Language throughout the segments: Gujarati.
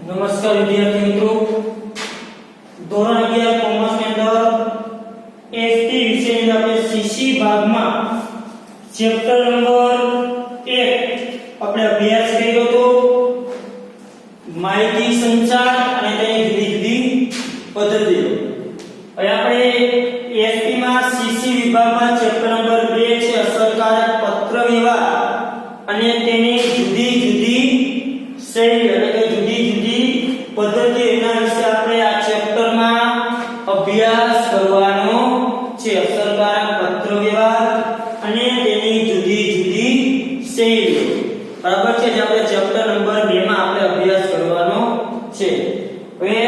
નમસ્કાર વિદ્યાર્થી મિત્રો, ધોરણ 11 કોમર્સ ની અંદર એસટી વિષયની આપણે સીસી ભાગમાં ચેપ્ટર નંબર 1 આપણે અભ્યાસ કર્યો હતો માહિતી સંચાર અને તેની જુદી જુદી પદ્ધતિઓ. હવે આપણે એસટી માં સીસી વિભાગમાં ચેપ્ટર નંબર 2 છે અસરકારક પત્ર વ્યવહાર અને તેની જુદી જુદી શૈલી એટલે કે જુદી જુદી પદ્ધતિ એના વિશે આપણે આ ચેપ્ટરમાં અભ્યાસ કરવાનો છે. અસરકારક પત્ર વ્યવહાર અને તેની જુદી જુદી શૈલીઓ, બરાબર છે, જે આપણે ચેપ્ટર નંબર 2 માં આપણે અભ્યાસ કરવાનો છે. હવે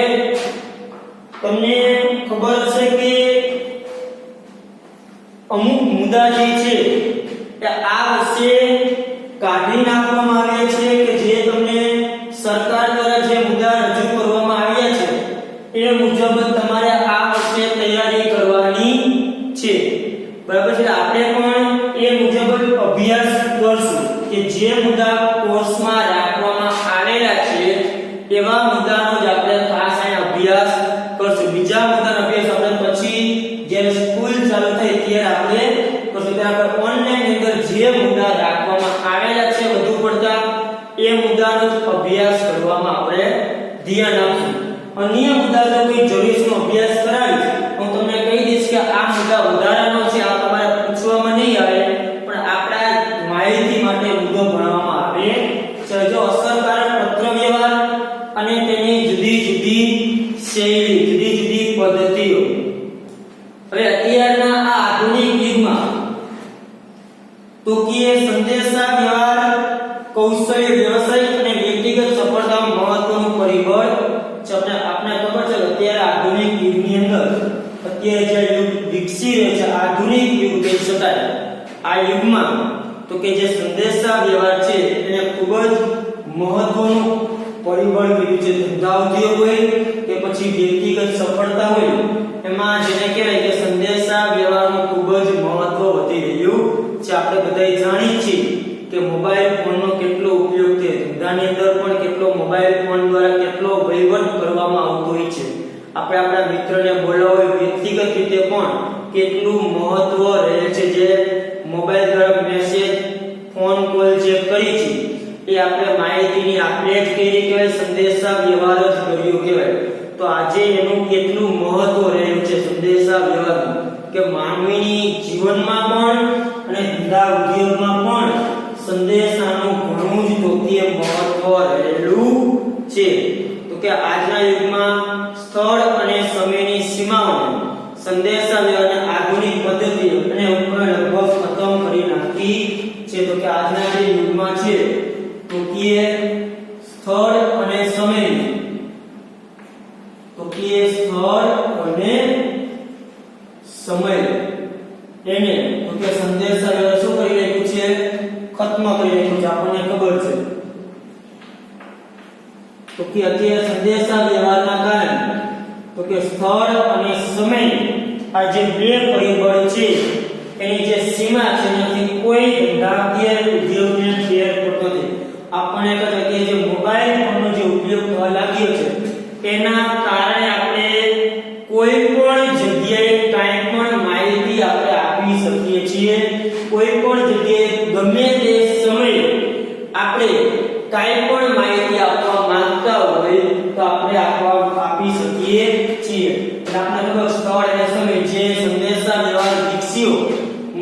તમને ખબર હશે કે અમુક મુદ્દા જે છે કે આ વર્ષે કાઢી નાખવામાં આવે છે કે જે તમને સરકાર દ્વારા જે મુદ્દા રજૂ કરવામાં આવ્યા છે એ મુજબ તમારે આ વર્ષે તૈયારી કરવાની છે, બરાબર છે. આપણે પણ એ મુજબ અભ્યાસ કરશું કે જે મુદ્દા કોર્સમાં રાખવામાં આવેલા છે એવા મુદ્દાનો જ આપણે ખાસ અહીં અભ્યાસ કરશું. બીજા મુદ્દાનો અભ્યાસ આપણે પછી જ્યારે સ્કૂલ ચાલુ થાય ત્યારે આપણે કરશું. ત્યારે આપણે ઓનલાઈન અંદર જે મુદ્દા રાખવામાં આવેલા છે વધુ પડતા એ મુદ્દાનો અભ્યાસ કરવામાં આપણે ધ્યાન આપશું. અન્ય મુદ્દા જો કોઈ જરૂરીનો અભ્યાસ કરાવીશ હું તમને કહી દઈશ કે આ મુદ્દા વધારાનો છે, આ તમારે પૂછવામાં નહીં આવે પણ આપણા માહિતી માટે મુદ્દો ભણવામાં આવે છે. જો અસરકારક પત્ર વ્યવહાર અને તેની જુદી જુદી શૈલી, જુદી જુદી પદ્ધતિઓ. હવે અત્યારના આ આધુનિક યુગમાં ટૂંકીએ સંદેશા વ્યવહાર કૌશલ્ય વ્યવસાય અને વ્યક્તિગત સફળતા મહત્વનું પરિબળ છે. આપણે ખબર છે અત્યારે આધુનિક યુગની અંદર અત્યારે જે યુગ વિકસી રહ્યો છે આધુનિક યુગ કહી શકાય. આ યુગમાં તો કે જે સંદેશા વ્યવહાર છે એને ખૂબ જ મહત્વનું પરિબળ કીધું છે. ધંધા ઉદ્યોગ હોય કે પછી વ્યક્તિગત સફળતા હોય એમાં જેને કહેવાય કે સંદેશા વ્યવહારનું ખૂબ જ મહત્વ વધી રહ્યું છે. આપણે બધાય જાણીએ છીએ કે મોબાઈલ ફોનનો કેટલો ઉપયોગ છે, ધંધાની અંદર પણ કેટલો મોબાઈલ ફોન દ્વારા કેટલો વહીવટ કરવામાં આવતો હોય છે. આપણે આપણા મિત્રને બોલાવો હોય વ્યક્તિગત રીતે પણ કેટલું મહત્વ રહે છે. જે મોબાઈલ દ્વારા મેસેજ ફોન કોલ જે કરી છે એ આપણે માહિતીની આપણે જ કરી કહેવાય, સંદેશા વ્યવહાર જ કર્યો કહેવાય. તો આજે એનું કેટલું મહત્વ રહ્યું છે સંદેશા વ્યવહારનું કે માનવીની જીવનમાં પણ અને ધંધા ઉદ્યોગમાં પણ સંદેશાનું ઘણું જ ટોકીય મહત્વ રહેલું છે. તો કે આજના યુગમાં સ્થળ અને સમયની સીમાઓને સંદેશા વ્યવહારની આધુનિક પદ્ધતિ અને ઉપકરણ લગભગ ખતમ કરી નાખી છે. તો કે આજના જે યુગમાં છે ટોકીય સ્થળ અને સમયની ટોકીય સ્થળ અને સમય એને તો કે સંદેશા વ્યવહાર શું કરી નાખ્યું છે, ખત્મ કરી નાખ્યું છે. આપણને ખબર છે તો કે અત્યારે સંદેશા વ્યવહારના કારણે તો કે સ્થળ અને સમય આ જે બે પરિબળ છે એની જે સીમા છે એનાથી કોઈ ધંધાકીય ઉદ્યોગને ફેર પડતો નથી. આપણને કહે કે જે મોબાઈલ ફોનનો જે ઉપયોગ થવા લાગ્યો છે એના કારણે આપણે કોઈ પણ જગ્યાએ કાંઈ પણ માહિતી આપણે આપી શકીએ છીએ. કોઈ પણ જગ્યાએ ગમે તે સમયે આપણે કાંઈ પણ માહિતી આપવા માંગતા હોય તો આપણે આપી શકીએ છીએ. આપણે ખબર સ્થળ અને સમય જે સંદેશા વ્યવહાર વિકસ્યો,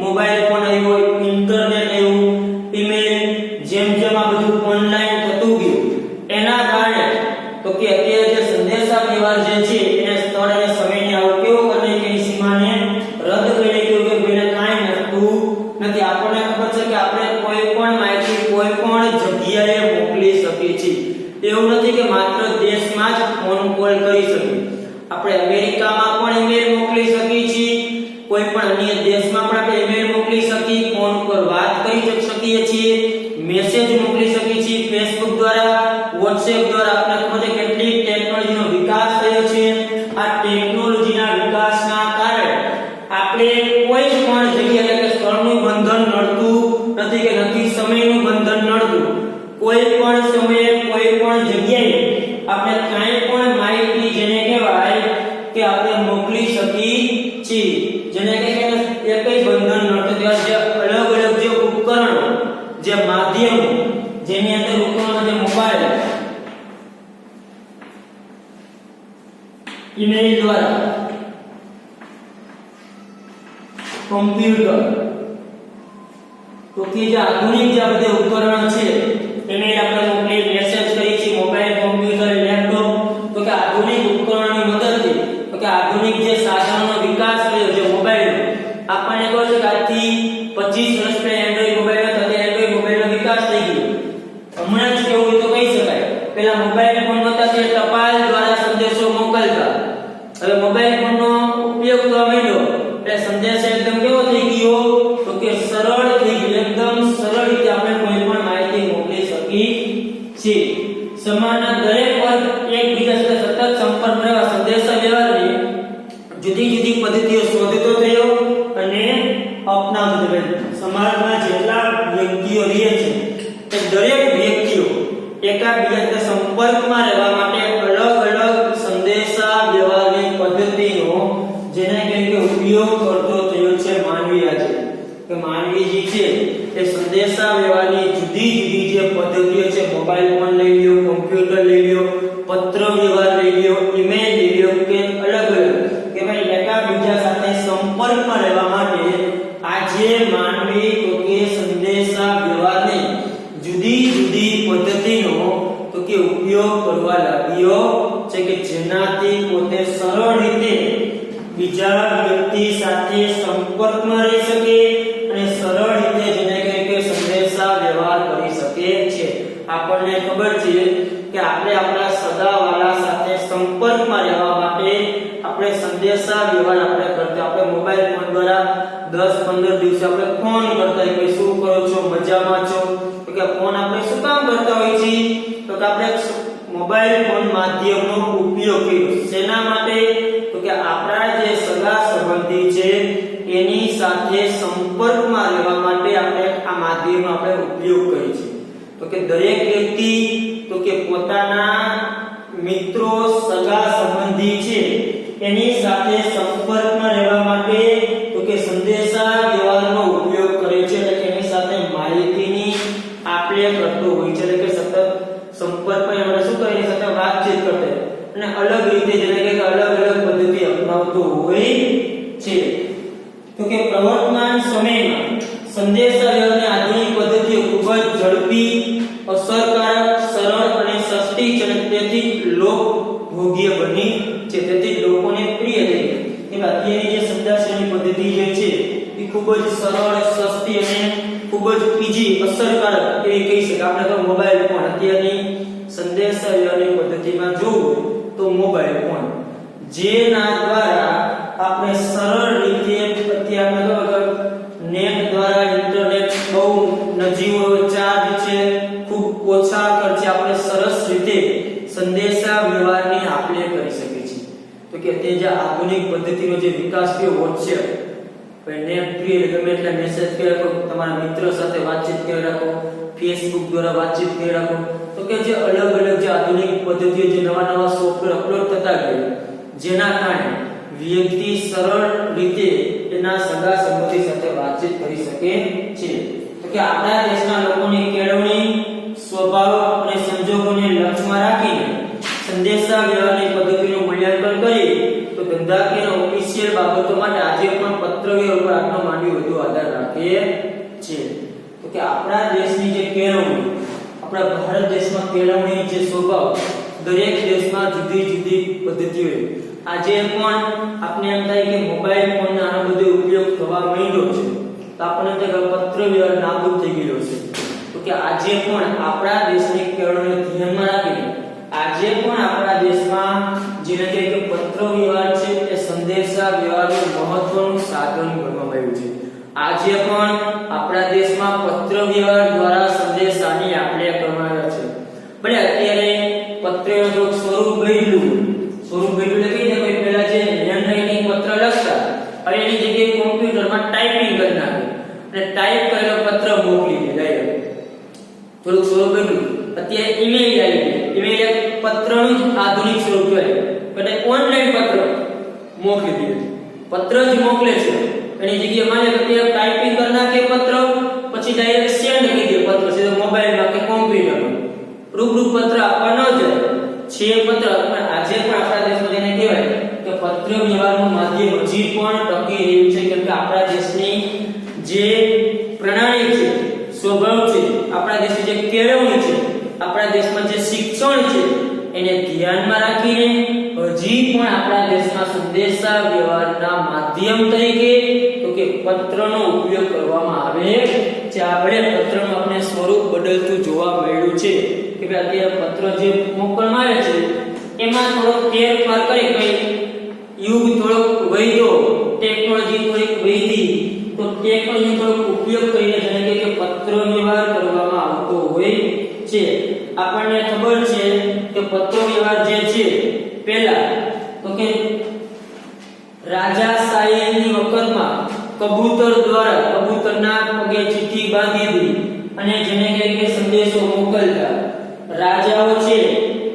મોબાઈલ ફોન આવ્યો, ઇન્ટરનેટ આવ્યું, ઈમેલ, જેમ જેમ આ બધું ઓનલાઈન થતું ગયું એના કારણે તો કે અત્યારે જે સંદેશા વ્યવહાર જે છે એને સ્થળ અને સમયને આવો કેવો કરે કે એની સીમાને રદ કરી નાખ્યો કે કોઈને કાંઈ નડતું નથી. આપણને ખબર છે કે આપણે કોઈ પણ માહિતી કોઈ પણ જગ્યાએ મોકલી શકીએ છીએ. એવું નથી કે માત્ર દેશમાં જ ફોન કોલ કરી શકીએ. આપણે અમેરિકામાં પણ ઈમેલ મોકલી શકીએ છીએ, કોઈ પણ અન્ય દેશમાં પણ આપણે ઈમેલ મોકલી શકીએ, ફોન પર વાત કરી શકીએ છીએ, મેસેજ મોકલી શકીએ છીએ, ફેસબુક દ્વારા, વોટ્સએપ દ્વારા. આપણે ખબર છે કેટલી ટેકનોલોજીનો વિકાસ થયો છે. આ ટેકનોલોજીના વિકાસના કારણે આપણે કોઈ પણ જગ્યાએ કે સ્થળનું બંધન નડતું નથી કે નથી સમયનું બંધન નડતું. કોઈ પણ સમયે કોઈ પણ જગ્યાએ આપણે જેની અંદર ઉપકરણો જે મોબાઈલ, ઈમેલ દ્વારા, કમ્પ્યુટર, તો કે જે આધુનિક જે બધા ઉપકરણો છે એને આપણે મોકલી મેસેજ કરી છે, મોબાઈલ, કમ્પ્યુટર, લેપટોપ, તો કે આધુનિક ઉપકરણોની મદદથી, તો કે આધુનિક જે સાધનોનો વિકાસ થયો છે મોબાઈલ, આપણને કહો છે કે આજથી 25 વર્ષ પહેલા એન્ડ્રોઇડ મોબાઈલ હતો, તે એન્ડ્રોઇડ મોબાઈલનો વિકાસ થઈ ગયો. હમણાં જ કેવું હોય તો કહી શકાય, પહેલા મોબાઈલ ફોન નહોતા તે ટપાલ દ્વારા સંદેશો મોકલતા. હવે મોબાઈલ ફોનનો ઉપયોગ થવા માંડ્યો એટલે સંદેશ એકદમ કેવો થઈ ગયો, તો કે સરળ થઈ ગયો, એકદમ સરળ રીતે આપણે કોઈ પણ માહિતી મોકલી શકીએ છીએ. સમાજના દરેક વર્ગ એકબીજા સાથે સતત સંપર્ક રહેવા સંદેશા વ્યવહારની જુદી જુદી પદ્ધતિઓ શોધતો થયો અને અપનાવતો થયો. સમાજમાં જેટલા વ્યક્તિઓ રહે છે તે દરેક વ્યક્તિઓ એકબીજા સાથે સંપર્કમાં રહેવા માટે અલગ અલગ સંદેશા વ્યવહારની પદ્ધતિનો જેને કે ઉપયોગ કરતો થયો છે માનવી. આજે કે માનવી જે છે એ સંદેશા વ્યવહારની જુદી જુદી જે પદ્ધતિઓ છે, મોબાઈલ ફોન લઈ લ્યો, કમ્પ્યુટર લઈ લ્યો, પત્ર વ્યવહાર લઈ લ્યો, ઈમેલ લઈ લ્યો, કે અલગ અલગ કે ભાઈ એકબીજા સાથે સંપર્કમાં રહેવા માટે આજે માનવી તો કે સંદેશા વ્યવહારની જુદી જુદી પદ્ધતિનો તો કે ઉપયોગ કરવા લાગ્યો છે કે જેનાથી પોતે સરળ રીતે બીજા વ્યક્તિ સાથે સંપર્કમાં રહી શકે અને સરળ રીતે જેને કે સંદેશા વ્યવહાર કરી શકે છે. આપણને ખબર છે કે આપણે આપણા સગાવાલા સાથે સંપર્કમાં રહેવા માટે આપણે સંદેશા વ્યવહાર આપણે કરતા, આપણે મોબાઈલ ફોન દ્વારા 10-15 દિવસે આપણે ફોન કરતા કે શું કરો છો, મજામાં છો, તો કે ફોન આપણે શું કામ કરતા હોય છે, તો કે આપણે મોબાઈલ ફોન માધ્યમનો ઉપયોગ કર્યો શેના માટે, તો કે આપણા જે સગા સંબંધી છે એની સાથે સંપર્કમાં રહેવા માટે આપણે આ માધ્યમનો આપણે ઉપયોગ કરીએ છીએ. તો કે દરેક વ્યક્તિ તો કે પોતાના મિત્રો, સગા સંબંધી છે એની સાથે સંપર્કમાં રહેવા માટે તો કે સંદેશા વ્યવહારનો ઉપયોગ કરે છે, એટલે કે એની સાથે માહિતીની આપ-લે કરતો હોય છે, એટલે કે સતત સંપર્કમાં એમને શું કરે, એની સાથે વાતચીત કરતો અને અલગ રીતે જેને કે અલગ અલગ પદ્ધતિ અપનાવતો હોય છે. તો કે પ્રવર્તમાન સમયમાં સંદેશા વ્યવહારની આધુનિક પદ્ધતિઓ ખૂબ જ ઝડપી, અસરકારક, સરળ અને સસ્તી છે, તેથી લોકભોગ્ય બની છે, તેથી લોકોને પ્રિય થઈ ગઈ. કે અત્યારની જે સંદેશાની પદ્ધતિ જે છે એ ખૂબ જ સરળ, સસ્તી અને ખૂબ જ ઈઝી, અસરકારક એવી કહી શકાય. આપણે તો મોબાઈલ ફોન અત્યારની સંદેશા વ્યવહારની પદ્ધતિમાં જોવું તો મોબાઈલ ફોન જેના દ્વારા આપણે સરળ રીતે અત્યારે નેટ દ્વારા, ઇન્ટરનેટ બહુ નજીવો ચાર્જ છે, ખૂબ ઓછા ખર્ચે આપણે સરસ રીતે સંદેશા વ્યવહારની આપ-લે કરી શકીએ છીએ. તો કે તે જે આધુનિક પદ્ધતિનો જે વિકાસ થયો, WhatsApp, નેટ ફ્રી ગમે એટલે મેસેજ કરી રાખો, તમારા મિત્રો સાથે વાતચીત કરી રાખો, Facebook દ્વારા વાતચીત કરી રાખો, તો કે જે અલગ અલગ જે આધુનિક પદ્ધતિઓ, જે નવા નવા સોફ્ટવેર અપલોડ થતા ગયા, જેના કારણે વ્યક્તિ સરળ રીતે એના સગા સંબંધી સાથે વાતચીત કરી શકે છે. તો કે આપણા દેશના લોકોની કેળવણી, સ્વભાવ અને સંજોગોને લક્ષ્યમાં રાખીને સંદેશા વ્યવહારની પદ્ધતિનું મૂલ્યાંકન કરી તો ધંધાકીય ઓફિશિયલ બાબતો માટે આજે પણ પત્ર વ્યવહાર ઉપર આપણો માનવી વધુ આધાર રાખે છે. તો કે આપણા દેશની જે કેળવણી, આપણા ભારત દેશમાં કેળવણી જે સ્વભાવ દરેક દેશમાં જુદી જુદી પદ્ધતિ હોય. આજે પણ આપણે એમ થાય કે મોબાઈલ ફોનનો આનો બધો ઉપયોગ થવા માંડ્યો છે, તો આપણને એમ થાય કે પત્ર વ્યવહાર નાબૂદ થઈ ગયો છે. તો કે આજે પણ આપણા દેશની કેળવણીને ધ્યાનમાં રાખીને આજે પણ આપણા દેશમાં જેને કે પત્ર વ્યવહાર છે એ સંદેશા વ્યવહારનું મહત્વનું સાધન બનવામાં આવ્યું છે. આજે પણ આપણા દેશમાં પત્ર વ્યવહાર દ્વારા સંદેશાની આપ-લે કરવામાં આવે છે. ભલે અત્યારે પત્રનું જો સ્વરૂપ બદલ્યું એટલે કઈ કોઈ પહેલા જે હેન્ડરાઇટિંગ પત્ર લખતા, હવે એની જગ્યાએ કોમ્પ્યુટરમાં ટાઈપિંગ કરી નાખે અને ટાઈપ કરેલો પત્ર મોકલી દે ડાયરેક્ટ. થોડુંક સ્વરૂપ બદલ્યું. અત્યારે ઈમેલ આવી ગઈ, ઈમેલ એક પત્રનું જ આધુનિક સ્વરૂપ કહેવાય. એટલે ઓનલાઈન પત્ર મોકલી દે, પત્ર જ મોકલે છે. એની જગ્યાએ માને કે ટાઈપિંગ કરી નાખે પત્ર, પછી ડાયરેક્ટ સેન્ડ કરી દે પત્ર સીધો મોબાઈલમાં કે કોમ્પ્યુટર મેળવણી છે, આપણા દેશમાં જે શિક્ષણ છે એને ધ્યાનમાં રાખીને હજી પણ આપણા દેશમાં સંદેશા વ્યવહારના માધ્યમ તરીકે તો કે પત્રનો ઉપયોગ કરવામાં આવે છે. આપણે પત્રનું આપણે સ્વરૂપ બદલતું જોવા મળ્યું છે કે ભાઈ અત્યારે પત્ર જે મોકલવામાં આવે છે એમાં થોડો ફેરફાર કરી કઈ યુગ થોડોક વધ્યો, ટેકનોલોજી થોડીક વધી, તો ટેકનોલોજી થોડોક ઉપયોગ કરીને જેને કે પત્ર વ્યવહાર કરવામાં આવતો હોય છે. આપણને ખબર છે કે પત્ર વ્યવહાર જે છે પહેલા તો કે રાજાશાહીની વખતમાં કબૂતર દ્વારા કબૂતરના પગે ચિઠ્ઠી બાંધી દી અને જેને કે સંદેશો મોકલતા. રાજાઓ છે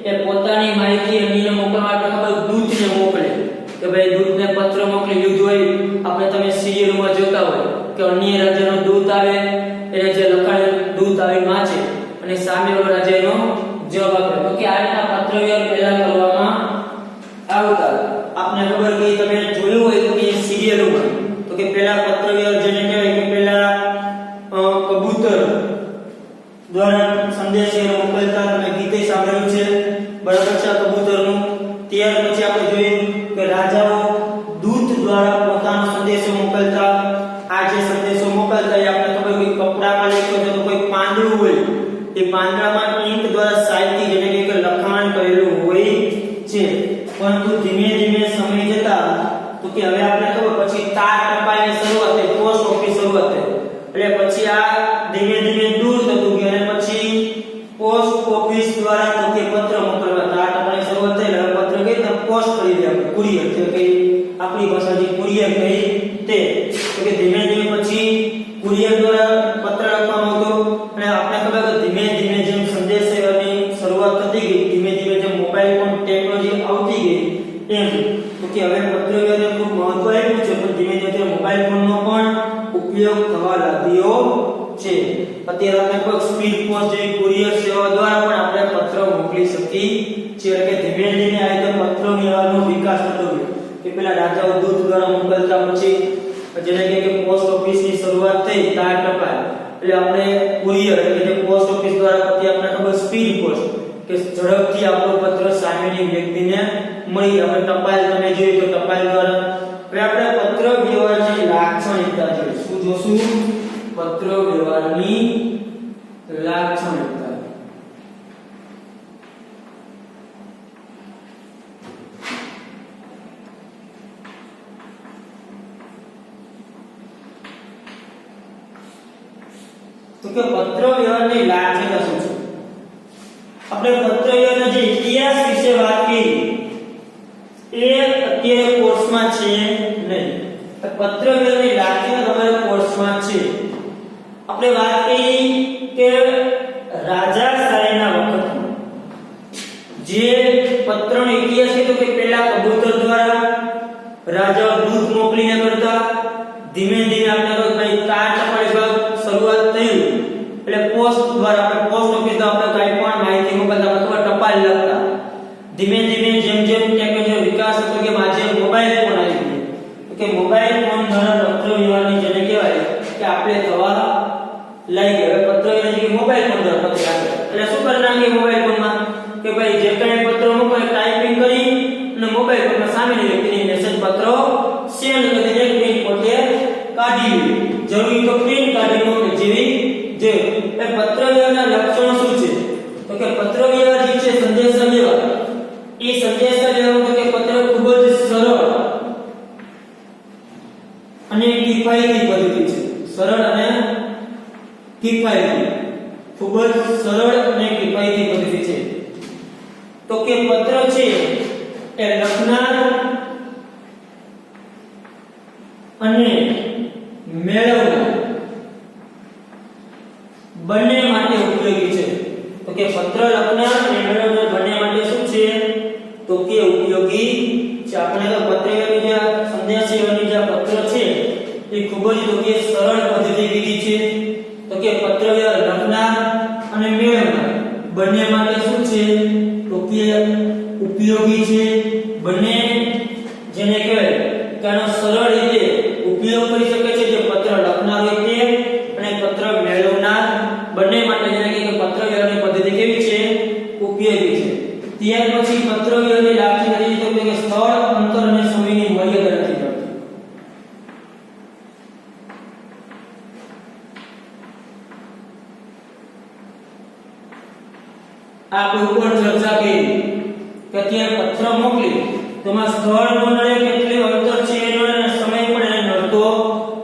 એ પોતાની માહિતી અન્યને મોકલવા માટે ખબર દૂતને મોકલે કે ભાઈ દૂતને પત્ર મોકલે. યુદ્ધ હોય, આપણે તમે સિરિયલમાં જોતા હોય કે અન્ય રાજ્યનો દૂત આવે, એને જે લખાણ દૂત આવી વાંચે અને સામેવાળો રાજ્ય એનો જવાબ આપે. તો કે આ રીતના પત્ર વ્યવહાર પહેલા કરવામાં આવતા. આપને ખબર કે તમે જોયું હોય તો કે સિરિયલોમાં તો કે પહેલા પત્ર વ્યવહાર જેને કહેવાય કે પહેલા કબૂતર દ્વારા સંદેશો મોકલતા. તમે ગીતે સાંભળ્યું છે, બરાબર છે કબૂતરનું. ત્યાર પછી આપણે જોયું કે રાજાઓ દૂત દ્વારા પોતાનો સંદેશો મોકલતા. આ જે સંદેશો મોકલતા એ આપણે ખબર કે કપડામાં લખ્યો છે તો કોઈ પાંદડું હોય, એ પાંદડામાં ઇંક દ્વારા સાહિત્ય જેને કે લખાણ કરેલું હોય છે. પરંતુ ધીમે ધીમે સમય જતા તો કે હવે આપણે ખબર પછી તાર ટપાલની શરૂઆત થઈ, પોસ્ટ ઓફિસ શરૂઆત થઈ, એટલે પછી આ ધીમે ધીમે દૂર થતું ગયું અને પછી પોસ્ટ ઓફિસ દ્વારા તો કે પત્ર મોકલવા. તાર ટપાલની શરૂઆત થઈ એટલે પત્ર કઈ તો પોસ્ટ કરી દે આપણે કુરિયર, જે કે આપણી ભાષાથી કુરિયર કહી તે. તો કે ધીમે ધીમે પછી કુરિયર દ્વારા પત્ર લખવામાં આવતો અને આપણે ખબર કે ધીમે ધીમે જેમ સંદેશ સેવાની શરૂઆત થતી ગઈ, ધીમે ધીમે જેમ મોબાઈલ ફોન ટેકનોલોજી આવતી ગઈ એમ તો કે હવે પત્ર વ્યવહારને ખૂબ મહત્વ આપ્યું છે. પણ ધીમે ધીમે મોબાઈલ ફોનનો પણ ઉપયોગ થવા લાગ્યો છે. અત્યારે આપણે કોઈ સ્પીડ પોસ્ટ જેવી કુરિયર સેવા દ્વારા પણ આપણે પત્ર મોકલી શકીએ છીએ. એટલે કે ધીમે ધીમે આ રીતે પત્ર વ્યવહારનો વિકાસ થતો ગયો કે પેલા રાજાઓ દૂત દ્વારા મોકલતા, પછી જેને કે પોસ્ટ ઓફિસની શરૂઆત થઈ, તાર ટપાલ એટલે આપણે કુરિયર એટલે કે પોસ્ટ ઓફિસ દ્વારા પછી આપણે ખબર સ્પીડ પોસ્ટ કે ઝડપથી આપણો પત્ર સામેની વ્યક્તિને મળી. આપણે ટપાલ તમે જોયું તો ટપાલ દ્વારા. હવે આપણે પત્ર વ્યવહારની લાક્ષણિકતા જોઈએ. શું જોશું? પત્ર વ્યવહારની લાક્ષણિકતા. તો કે પત્ર વ્યવહારની લાક્ષણિકતા શું છે? આપણે પત્ર વ્યવહારના જે ઇતિહાસ વિશે વાત કરી એ અત્યારે કોર્સમાં છે નહીં. પત્ર વ્યવહારની લાક્ષણિકતા તમારા કોર્સમાં છે. આપણે વાત કરી કે રાજાશાહીના વખતમાં જે પત્રનો ઇતિહાસ છે તો કે પહેલા કબૂતર દ્વારા રાજાઓ દૂત મોકલીને કરતા. ધીમે ધીમે આપણે તો ભાઈ તાર ટપાલ શરૂઆત થઈ એટલે પોસ્ટ દ્વારા આપણે પોસ્ટ ઓફિસ દ્વારા આપણે કઈ પણ માહિતી મોકલતા અથવા ટપાલ લખતા. ધીમે ધીમે જેમ જેમ ટેકનોલોજીનો વિકાસ થતો કે આજે મોબાઈલ ફોન આવી ગયો તો કે મોબાઈલ ફોન દ્વારા પત્ર વ્યવહારની જેને કહેવાય કે આપણે થવા લઈ ગયા. હવે પત્ર વ્યવહાર મોબાઈલ ફોન દ્વારા પત્ર આપે એટલે શું કરી નાખીએ મોબાઈલ ફોનમાં કે ભાઈ જે કંઈ પત્ર મોકલે ટાઈપિંગ કરી અને મોબાઈલ ફોનમાં સામેની વ્યક્તિને મેસેજ પત્ર સેન્ડ કરી દે. પ્રિન્ટ પોતે કાઢી જરૂરી તો પ્રિન્ટ કાઢી મોકલે જેવી જે. એ પત્ર વ્યવહારના લક્ષણો શું છે? તો કે પત્ર વ્યવહાર જે છે સંદેશા વ્યવહાર, એ સંદેશા વ્યવહાર તો કે પત્ર ખૂબ જ સરળ અને કિફાયતી પદ્ધતિ છે. સરળ અને કિફાયતી, ખૂબ જ સરળ અને કિફાયતી પદ્ધતિ છે. તો કે પત્ર છે એ લખનાર અને મેળવનાર બંને માટે ઉપયોગી છે. તો કે પત્ર લખનાર અને મેળવનાર બંને માટે શું છે? તો કે ઉપયોગી છે. આપણે તો પત્રવ્યવહારની જે સંદેશ સેવાની જે પત્ર છે એ ખૂબ જ તો કે સરળ પદ્ધતિ વિધિ છે. તો કે પત્ર વ્યવહાર લખનાર અને મેળવનાર બંને માટે શું છે? તો કે ઉપયોગી છે. બંને જેને કહેવાય કે આનો સરળ રીતે ઉપયોગ કરી શકે છે. જે પત્ર લખનાર હોય તે અને પત્ર મેળવનાર બંને માટે જેને કે પત્ર વ્યવહાર આપણે ઉપર ચર્ચા કરી કે ત્યાં પત્ર મોકલી તો માં સ્થળ નડે કેટલી અંતર છે એનો સમય પણ એને નડતો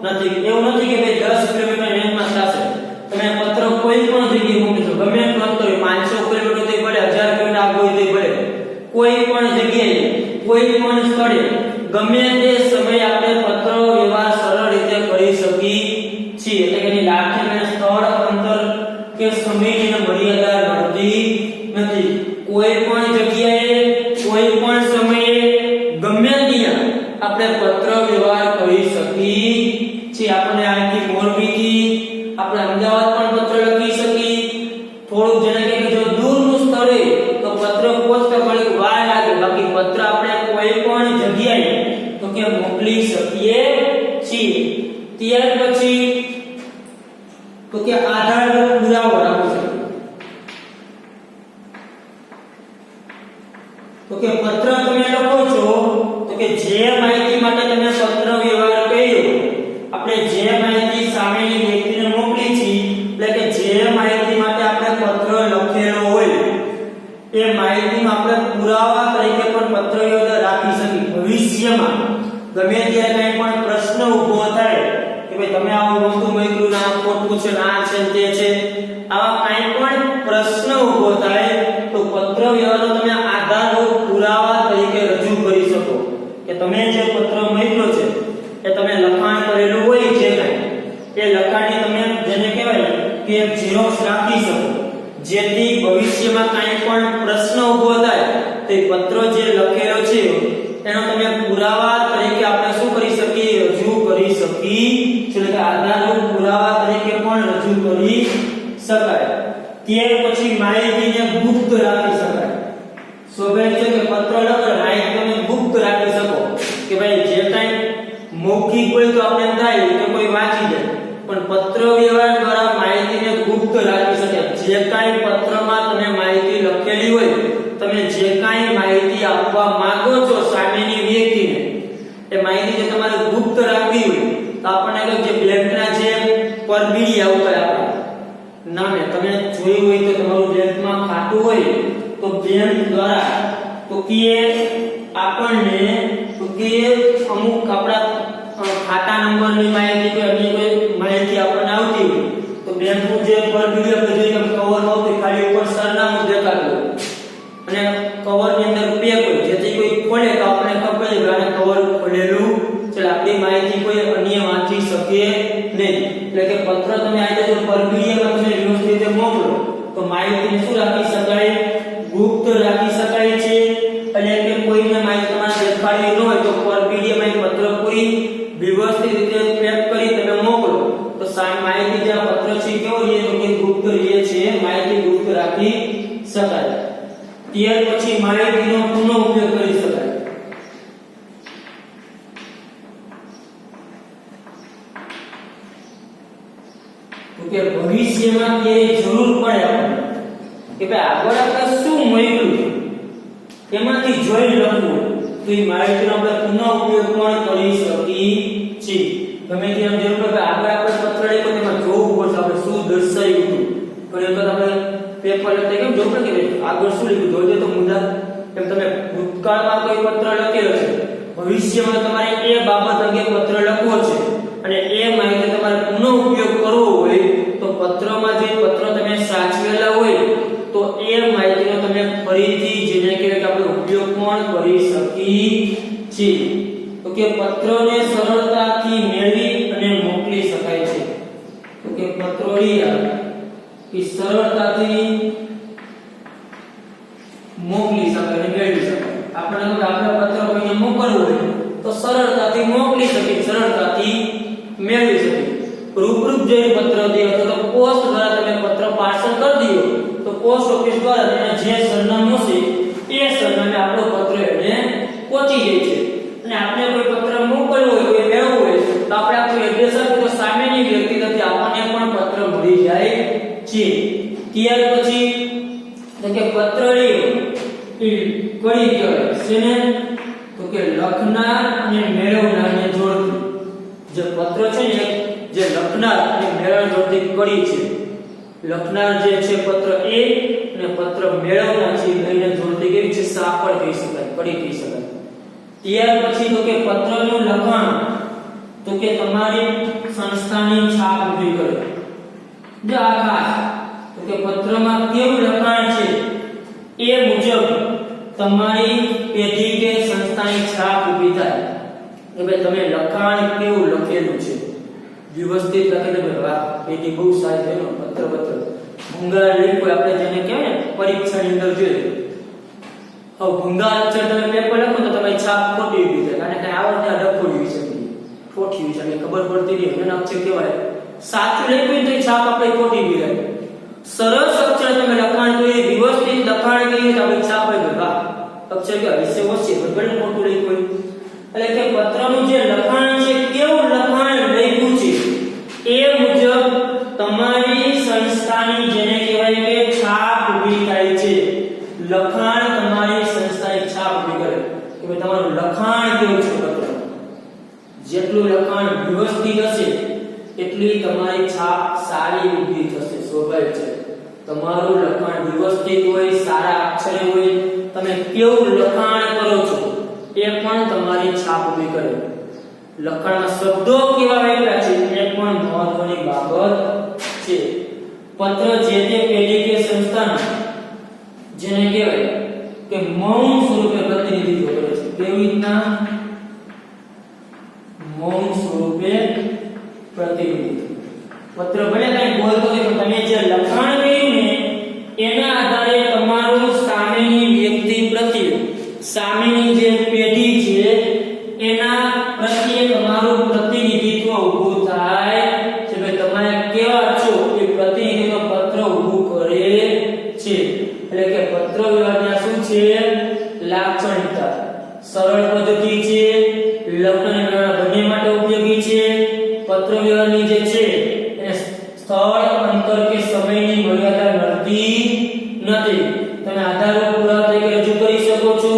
નથી. એવું નથી કે ભાઈ 10 કિલોમીટર રેન્જમાં થશે. તમે પત્ર કોઈ પણ જગ્યાએ મોકલી શકો, ગમે એટલું અંતર 500 કિલોમીટર થી ભલે 1000 કિલોમીટર આગળ હોય તો ભલે, કોઈ પણ જગ્યાએ કોઈ પણ સ્થળે ગમે તે સમય આપણે પત્ર વ્યવહાર સરળ રીતે કરી શકીએ છીએ. એટલે કે એની લાગણી સ્થળ અંતર કે સમયની મર્યાદા નડતી નથી. કોઈ પણ જગ્યાએ કોઈ પણ સમયે ગમે ત્યાં આપણે પત્ર વ્યવહાર કરી શકીએ છીએ. આપણે અહીંથી મોરબીથી આપણે અમદાવાદ પણ પત્ર લખી શકીએ. થોડું જેને કે જો દૂરનું સ્થળ હોય તો પત્ર પહોંચતા થોડીક વાર લાગે, બાકી પત્ર આપણે કોઈ પણ જગ્યાએ તો કે મોકલી શકીએ છીએ. ત્યાર પછી તો કે આધાર પુરાવો રાખવો છે. તો કે પત્ર તમે લખો છો તો કે જે માહિતી માટે તમે પત્ર વ્યવહાર કર્યો, આપણે જે માહિતી સામેની વ્યક્તિને મોકલી છે, એટલે કે જે માહિતી માટે આપણે પત્ર લખેલો હોય એ માહિતીનો આપણે પુરાવા તરીકે પણ પત્ર વ્યવહાર રાખી શકીએ. ભવિષ્યમાં ગમે ત્યારે કંઈ પણ પ્રશ્ન ઊભો થાય કે ભાઈ તમે આવું વસ્તુ મોકલ્યું ના ખોટું છે ના છે તે છે, આવા કંઈ પણ પ્રશ્ન ઊભો થાય તો પત્ર વ્યવહારનો તમે આધારરૂપ પુરાવા તરીકે રજૂ કરી શકો કે તમે જે પત્ર મોકલ્યો છે એ તમે લખાણ કરેલું હોય છે એ લખાણની તમે જેને કહેવાય કે ઝેરોક્ષ રાખી શકો, જેથી ભવિષ્યમાં કંઈ પણ પ્રશ્ન ઊભો થાય તો એ પત્ર જે લખેલો છે એનો તમે પુરાવા તરીકે આપણે શું કરી શકીએ, રજૂ કરી શકીએ, એટલે કે આધારરૂપ પુરાવા તરીકે પણ રજૂ કરી શકાય. ત્યાર પછી માહિતીને ગુપ્ત રાખી શકાય. સ્વાભાવિક છે કે પત્ર લખો માહિતી તમે ગુપ્ત રાખી શકો કે ભાઈ જે કાંઈ મૌખિક હોય તો આપણે થાય કે કોઈ વાંચી જાય, પણ પત્ર વ્યવહાર દ્વારા માહિતીને ગુપ્ત રાખી શકાય. જે કાંઈ પત્રમાં તમે માહિતી લખેલી હોય, તમે જે કાંઈ માહિતી આપવા માંગો છો સામેની વ્યક્તિને, એ માહિતી જે તમારે ગુપ્ત રાખવી હોય તો આપણને જે બેંકના જે પરબીડી આવતા આપણા નામે તમે જોયું હોય તો તમારું બેંકમાં ખાતું હોય તો બેંક દ્વારા તો કે આપણને તો કે અમુક આપણા ખાતા નંબરની માહિતી કે અન્ય કોઈ માહિતી આપણને આવતી હોય તો બેંકનું જે પરબીડી આપણે જોઈએ કવર આવતી ખાલી ઉપર સરનામું દેખાતું અને કવરની અંદર પેક હોય, જેથી કોઈ ખોલે તો આપણે ખબર પડે કે આને કવર ખોલેલું છે, આપણી માહિતી કોઈ અન્ય વાંચી શકે નહીં. એટલે કે પત્ર તમે આ રીતે પરબીડીમાં તમે વ્યવસ્થિત રીતે મોકલો તો માહિતીને શું રાખી શકાય, ગુપ્ત રાખી શકાય છે. અને કે કોઈને માહિતી તમારે દેખાડવી ન હોય તો પરબીડીમાં પત્ર પૂરી વ્યવસ્થિત રીતે પેક કરી તમે મોકલો તો માહિતી જે પત્ર છે કેવો રહે તો કે ગુપ્ત રહે છે, માહિતી ગુપ્ત રાખી શકાય. ત્યાર પછી માહિતીનો પુનઃ ઉપયોગ કરી શકાય. તો કે ભવિષ્યમાં કે જરૂર પડે આપણને કે ભાઈ આગળ આપણે શું મોકલ્યું એમાંથી જોઈ લખવું તો એ માહિતીનો આપણે પુનઃ ઉપયોગ પણ કરી શકીએ છીએ. ગમે તેમ જરૂર પડે આગળ આપણે પત્ર લખ્યો તેમાં જોવું પડશે આપણે શું દર્શાવ્યું હતું. ઘણી વખત આપણે પેપર લખતા કેમ જોવું પડે કે આગળ શું લખ્યું જોઈ દે તો મુદ્દા એમ તમે ભૂતકાળમાં કોઈ પત્ર લખેલો છે, ભવિષ્યમાં તમારે એ બાબત અંગે પત્ર લખવો છે અને એ માહિતી તમારે પુનઃ ઉપયોગ કરવો હોય તો પત્રમાં જે પત્ર તમે સાચવેલા હોય તો એ માહિતીનો તમે ફરીથી જેને કહેવાય કે આપણે ઉપયોગ પણ કરી શકીએ છીએ. તો કે પત્રને સરળતાથી મેળવી અને મોકલી શકાય છે. તો કે પત્રોડિયા કે સરળતાથી મોકલી શકાય અને મેળવી શકાય. આપણે પત્ર કોઈને મોકલવું હોય તો સરળતાથી મોકલી શકીએ, સરળતાથી મેળવી શકીએ. રૂબરૂ જે પત્ર દે અથવા તો પોસ્ટ દ્વારા તમે પત્ર પાર્સલ કરી દો તો પોસ્ટ ઓફિસ દ્વારા તેના જે સરનામું છે એ સરનામે આપણો પત્ર એને પહોંચી જાય છે. અને આપણે કોઈ પત્ર મોકલવો હોય કોઈ મેળવવું હોય તો આપણે આપણું એડ્રેસ આપીએ તો સામેની વ્યક્તિ તરફથી આપણને પણ પત્ર મળી જાય છે. ત્યાર પછી તો કે પત્ર કડી કહેવાય શેને તો કે લખનાર અને મેળવનારને જોડતી જે પત્ર છે ને જે લખનાર અને મેળવનાર જોડતી કડી છે. લખનાર જે છે પત્ર A અને પત્ર મેળવનાર છે એને જોડતી કેવી છે સાંકળ કહી શકાય, કડી કહી શકાય. ત્યાર પછી તો કે પત્રનું લખાણ તો કે તમારી સંસ્થાની છાપ ઊભી કરે. જે આકાશ તો કે પત્રમાં કેવું લખાણ છે એ મુજબ તમારી પેઢી કે સંસ્થાની છાપ ઊભી થાય કે ભાઈ તમે લખાણ કેવું લખેલું છે, વ્યવસ્થિત લખેલું છે. વાહ, પેઢી બહુ સારી છે. પત્ર ભૂંગા લખ્યું આપણે જેને કહેવાય ને પરીક્ષાની અંદર જોઈએ. હવે ભૂંગા અક્ષર તમે પેપર લખો તો તમારી છાપ ખોટી ઊભી થાય, કારણ કે આવડે લખોડી વિશે ખોટી વિશે ખબર પડતી નહીં. એના અક્ષર કહેવાય સાચું લખ્યું તો છાપ આપણે ખોટી ઊભી થાય. સરસ અક્ષર તમે લખાણ કરી, વ્યવસ્થિત લખાણ કરી તો આપણી છાપ આવી ગઈ. વાહ, અક્ષર કે વિશે ઓછી પણ ખોટું લખ્યું. એટલે કે પત્રનું જે લખાણ છે કેવું લખાણ લખ્યું છે એ મુજબ તમારી સંસ્થાની જેને કહેવાય કે છાપ ઊભી થાય છે. લખાણ તમારી સંસ્થાની છાપ ઊભી કરે કે ભાઈ તમારું લખાણ કેવું છે. પત્ર જેટલું લખાણ વ્યવસ્થિત હશે એટલી તમારી છાપ સારી ઊભી થશે. સ્વાભાવિક છે. તમારું લખાણ વ્યવસ્થિત હોય, સારા અક્ષરે હોય, તમે કેવું લખાણ કરો છો એ પણ તમારી છાપ ઊભી કરે. લખાણના શબ્દો કેવા વાપર્યા છે એ પણ મહત્વની બાબત છે. પત્ર જે તે પેઢી કે સંસ્થાના જેને કહેવાય કે મૌન સ્વરૂપે પ્રતિનિધિત્વ કરે છે. કેવી રીતના? મૌન સ્વરૂપે પ્રતિનિધિત્વ. પત્ર ભલે કઈ બોલતો હોય પણ તમે જે લખાણ કર્યું ને એના આધારે તમારું સામેની વ્યક્તિ પ્રત્યે, સામેની જે પેઢી છે એના પ્રત્યે તમારું પ્રતિનિધિત્વ ઊભું થાય છે. ભાઈ તમે કેવા છો એ પ્રતિનિધિત્વ પત્ર ઊભું કરે છે. એટલે કે પત્ર વ્યવહારના શું છે? લાક્ષણિકતા. સરળ પદ્ધતિ છે, લખાણ વ્યવહાર બંને માટે ઉપયોગી છે. પત્ર વ્યવહારની જે છે એને સ્થળ, અંતર કે સમયની મર્યાદા નડતી નથી. તમે આધારો પુરાવા તરીકે રજૂ કરી શકો છો.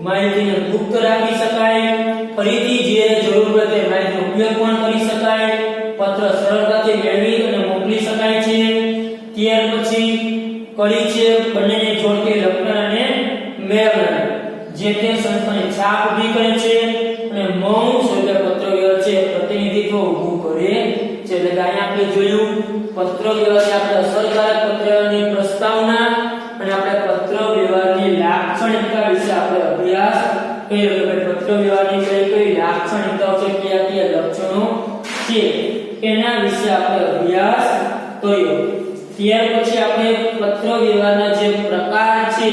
માહિતીને ગુપ્ત રાખી શકાય. ફરીથી જે જરૂર પડે તે માહિતીનો ઉપયોગ પણ કરી શકાય. પત્ર સરળતાથી મેળવી અને મોકલી શકાય છે. ત્યાર પછી કડી છે બંનેને જોડતી લખનાર અને મેળવનાર જે તે સંસ્થાની છાપ ઊભી કરે છે. અને મૌન સ્વરૂપે પત્ર વ્યવહાર છે પ્રતિનિધિત્વ ઊભું કરે છે. એટલે કે અહીંયા આપણે જોયું પત્ર વ્યવહાર આપણે અસરકારક પત્રની પ્રસ્તાવના અને આપણે પત્ર વ્યવહારની લાક્ષણિકતા વિશે આપણે અભ્યાસ કર્યો. કે પત્ર વ્યવહારની કઈ લાક્ષણિકતાઓ છે, કયા લક્ષણો છે એના વિશે આપણે અભ્યાસ કર્યો. ત્યાર પછી આપણે પત્ર વ્યવહારના જે પ્રકાર છે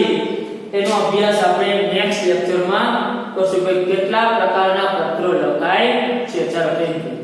એનો અભ્યાસ આપણે નેક્સ્ટ લેક્ચરમાં કરશું. કેટલા પ્રકારના પત્રો લખાય છે. ચાલો, થેન્ક યુ.